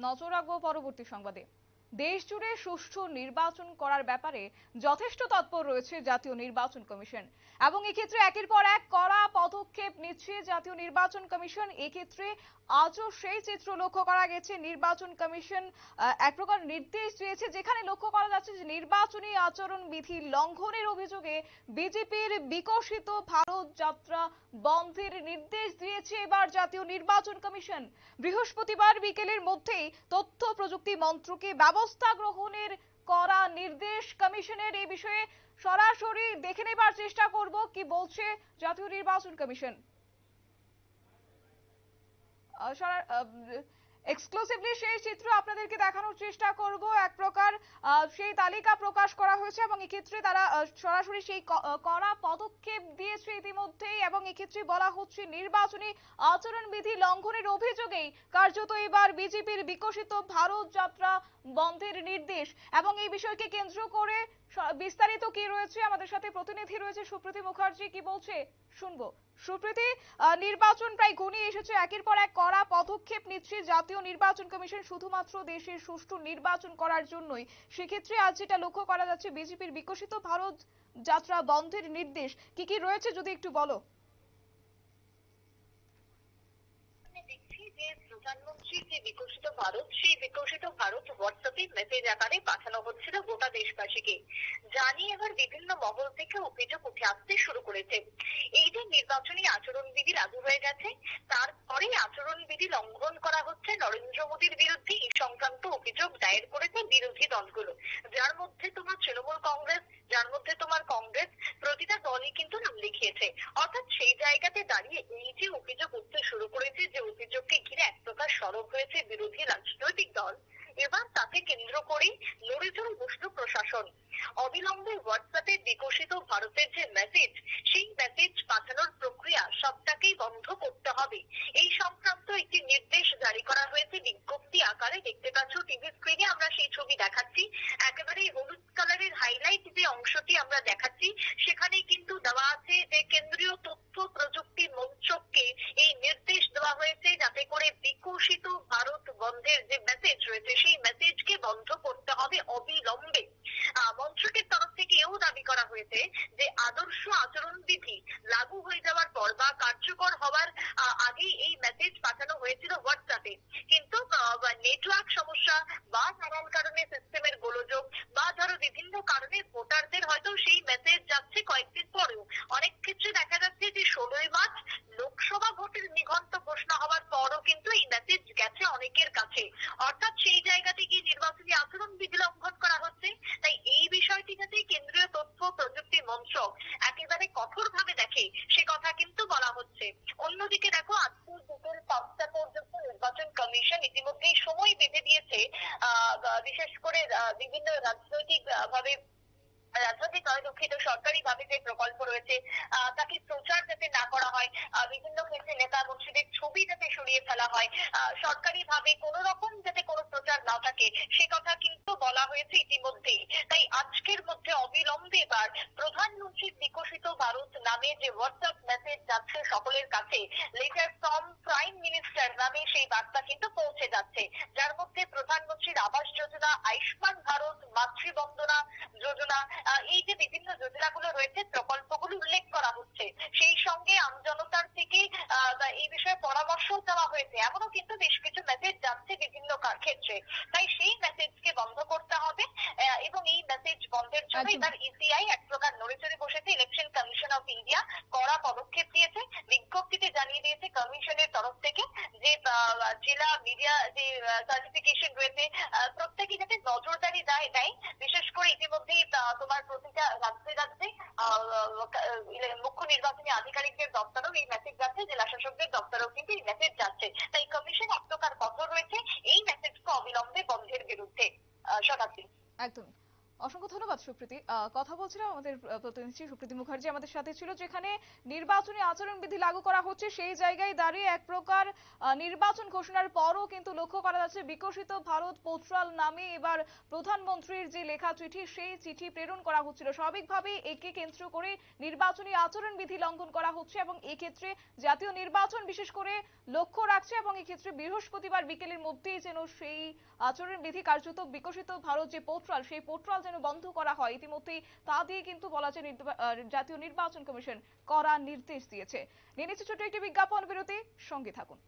নজর রাখবো পরবর্তী সংবাদে। দেশ জুড়ে সুষ্ঠু নির্বাচন করার ব্যাপারে যথেষ্ট তৎপর রয়েছে জাতীয় নির্বাচন কমিশন এবং এক্ষেত্রে একের পর এক কড়া পদক্ষেপ নিচ্ছে জাতীয় নির্বাচন কমিশন। এক্ষেত্রে আজও সেই চিত্র লক্ষ্য করা গেছে। নির্বাচন কমিশন এক প্রকার নির্দেশ দিয়েছে, যেখানে লক্ষ্য করা যাচ্ছে যে নির্বাচনী আচরণ বিধি লঙ্ঘনের অভিযোগে বিজেপির বিকশিত ভারত যাত্রা বন্ধের নির্দেশ দিয়েছে এবার জাতীয় নির্বাচন কমিশন। বৃহস্পতিবার বিকেলের মধ্যেই তথ্য প্রযুক্তি মন্ত্রকে ব্যবস্থা গ্রহণের করা নির্দেশ কমিশনের। এই বিষয়ে সরাসরি দেখে নেবার চেষ্টা করব কি বলছে জাতীয় নির্বাচন কমিশন। এক্সক্লুসিভলি সেই চিত্র আপনাদেরকে দেখানোর চেষ্টা করব। এক প্রকার সেই তালিকা প্রকাশ করা হয়েছে এবং এক্ষেত্রে তারা সরাসরি সেই কড়া পদক্ষেপ দিয়েছে ইতিমধ্যেই এবং এক্ষেত্রে বলা হচ্ছে নির্বাচনী আচরণবিধি লঙ্ঘনের অভিযোগেই কার্যত এবার বিজেপির বিকশিত ভারত যাত্রা বন্ধের নির্দেশ। এবং এই বিষয়কে কেন্দ্র করে বিস্তারিত কি রয়েছে, আমাদের সাথে প্রতিনিধি রয়েছে সুপ্রীতি মুখার্জি, কি বলছে শুনবো। সুপ্রীতি, নির্বাচন প্রায় ঘনিয়ে এসেছে, একের পর এক কড়া পদক্ষেপ নিচ্ছে জাতীয় নির্বাচন কমিশন শুধুমাত্র দেশের সুষ্ঠু নির্বাচন করার জন্যই। সেক্ষেত্রে আজ যেটা লক্ষ্য করা যাচ্ছে বিজেপির বিকশিত ভারত যাত্রা বন্ধের নির্দেশ, কি কি রয়েছে যদি একটু বলো। প্রধানমন্ত্রীর যে বিকশিত ভারত, সেই বিকশিত ভারত হোয়াটসঅ্যাপে মেসেজ আকারে পাঠানো হচ্ছিল গোটা দেশবাসীকে, জানিয়ে এবার বিভিন্ন মহল থেকে অভিযোগ উঠে আসতে শুরু করেছে। এই যে নির্বাচনী আচরণবিধি লাগু হয়ে গেছে, তারপরে আচরণবিধি লঙ্ঘন করা হচ্ছে নরেন্দ্র মোদীর বিরুদ্ধে, এই সংক্রান্ত অভিযোগ দায়ের করেছে বিরোধী দলগুলো, যার মধ্যে তোমার তৃণমূল কংগ্রেস, যার মধ্যে তোমার কংগ্রেস, প্রতিটা দলই কিন্তু নাম লিখিয়েছে। অর্থাৎ সেই জায়গাতে দাঁড়িয়ে এই যে অভিযোগ উঠতে শুরু করেছে, যে অভিযোগকে ঘিরে এক প্রকার সরব হয়েছে বিরোধী রাজনৈতিক দল, এবার তাকে কেন্দ্র করেই নড়ে চড়ে বসল প্রশাসন। অবিলম্বে হোয়াটসঅ্যাপে বিকশিত ভারতের যে মেসেজ, সেই মেসেজ পাঠানোর প্রক্রিয়া সবটাকেই বন্ধ করতে হবে, এই সংক্রান্ত একটি নির্দেশ জারি করা হয়েছে বিজ্ঞপ্তি আকারে। দেখতে পাচ্ছ টিভি স্ক্রিনে আমরা সেই ছবি দেখাচ্ছি, একেবারে হলুদ কালারের হাইলাইট যে অংশটি আমরা দেখাচ্ছি, সেখানে কিন্তু দেওয়া আছে যে কেন্দ্রীয় তথ্য প্রযুক্তি মন্ত্রককে এই নির্দেশ দেওয়া হয়েছে যাতে করে বিকশিত ভারত বন্ধের যে মেসেজ রয়েছে, সেই মেসেজকে বন্ধ করতে হবে অবিলম্বে। মন্ত্রকের তরফ থেকে এও দাবি করা হয়েছে যে আদর্শ আচরণবিধি লাগু হয়ে যাওয়ার পর বা কার্যকর হওয়ার আগেই এই মেসেজ পাঠানো হয়েছিল হোয়াটসঅ্যাপে, কিন্তু নেটওয়ার্ক সমস্যা বা নানান কারণে সিস্টেমের গোলযোগ বা ধরো বিভিন্ন কারণে ভোটারদের হয়তো সেই মেসেজ যাচ্ছে কয়েকদিন পরেও। অনেক ক্ষেত্রে দেখা যাচ্ছে যে 16ই মার্চ লোকসভা ভোটের নিঘণ্ট ঘোষণা হওয়ার পরও কিন্তু এই মেসেজ গেছে অনেকের কাছে। অর্থাৎ সেই জায়গাতে গিয়ে নির্বাচনী আচরণ বিধি লঙ্ঘন করা হচ্ছে। তাই এই বিষয়টি যাতে কেন্দ্রীয় তথ্য প্রযুক্তি মন্ত্রক একেবারে কঠোরভাবে দেখে, সে কথা কিন্তু বলা হচ্ছে। অন্যদিকে দেখো, আজকে দুপুর 5টা পর্যন্ত নির্বাচন কমিশন ইতিমধ্যেই সময় বেঁধে দিয়েছে, বিশেষ করে বিভিন্ন রাজনৈতিক নয়, দুঃখিত, সরকারি ভাবে যে প্রকল্প রয়েছে তাকে প্রচার যাতে না করা হয়, বিভিন্ন ক্ষেত্রে নেতা মন্ত্রীদের ছবি যাতে সরিয়ে ফেলা হয়, সরকারি ভাবে কোন রকম যাতে কোনো প্রচার না থাকে, সে কথা কিন্তু বলা হয়েছে ইতিমধ্যেই। তাই আজকের মধ্যে অবিলম্বে এবার প্রধানমন্ত্রীর বিকশিত ভারত নামে যে হোয়াটসঅ্যাপ মেসেজ যাচ্ছে সকলের কাছে, লেটার ফ্রম প্রাইম মিনিস্টার নামে সেই বার্তা কিন্তু পৌঁছে যাচ্ছে, যার মধ্যে প্রধানমন্ত্রীর আবাস যোজনা, আয়ুষ্মান ভারত, মাতৃবন্দনা যোজনা, এই যে বিভিন্ন যোজনাগুলো রয়েছে, প্রকল্পগুলো উল্লেখ করা হচ্ছে। সেই সঙ্গে আমজনতার থেকে এই বিষয়ে পরামর্শ দেওয়া হয়েছে, এমনও কিন্তু বেশ কিছু মেসেজ যাচ্ছে বিভিন্ন ক্ষেত্রে। তাই সেই মেসেজকে বন্ধ করতে হবে এবং এই মেসেজ বন্ধের জন্য এবার ইসিআই এক প্রকার নড়ে চড়ে বসেছে। ইলেকশন কমিশন অফ ইন্ডিয়া কড়া পদক্ষেপ দিয়েছে, বিজ্ঞপ্তিতে জানিয়ে দিয়েছে কমিশনের তরফ থেকে যে জেলা মিডিয়া যে সার্টিফিকেশন রয়েছে, প্রত্যেকে যাতে নজরদারি দেয়। বিশেষ করে ইতিমধ্যেই তোমার প্রতিটা রাজ্যে রাজ্যে মুখ্য নির্বাচনী আধিকারিকদের দপ্তরেও এই মেসেজ যাচ্ছে, জেলা শাসকদের দপ্তরেও কিন্তু এই মেসেজ যাচ্ছে। তাই কমিশন এক প্রকার কঠোর রয়েছে এই মেসেজকে অবিলম্বে বন্ধের বিরুদ্ধে। শতাব্দী, একদম অসংখ্য ধন্যবাদ। সুপ্রীতি, কথা বলছিলাম আমাদের প্রতিনিধি সুপ্রীতি মুখার্জি আমাদের সাথে ছিল, যেখানে নির্বাচনী আচরণবিধি লাগু করা হচ্ছে সেই জায়গায় দাঁড়িয়ে এক প্রকার নির্বাচন ঘোষণার পরও কিন্তু লক্ষ্য করা যাচ্ছে বিকশিত ভারত পোর্টাল নামে এবার প্রধানমন্ত্রীর যে লেখা চিঠি সেই চিঠি প্রেরণ করা হচ্ছিল। স্বাভাবিকভাবেই একে কেন্দ্র করে নির্বাচনী আচরণবিধি লঙ্ঘন করা হচ্ছে এবং এই ক্ষেত্রে জাতীয় নির্বাচন বিশেষ করে লক্ষ্য রাখছে এবং এই ক্ষেত্রে বৃহস্পতিবার বিকেলের মধ্যেই যেন সেই আচরণবিধি কার্যত বিকশিত ভারত যে পোর্টাল সেই পোর্টাল যেন বন্ধ করা হয়। ইতিমধ্যেই তা দিয়ে কিন্তু বলা যায় জাতীয় নির্বাচন কমিশন কড়া নির্দেশ দিয়েছে। নিয়ে নিচ্ছে ছোট্ট একটি বিজ্ঞাপন বিরতি, সঙ্গে থাকুন।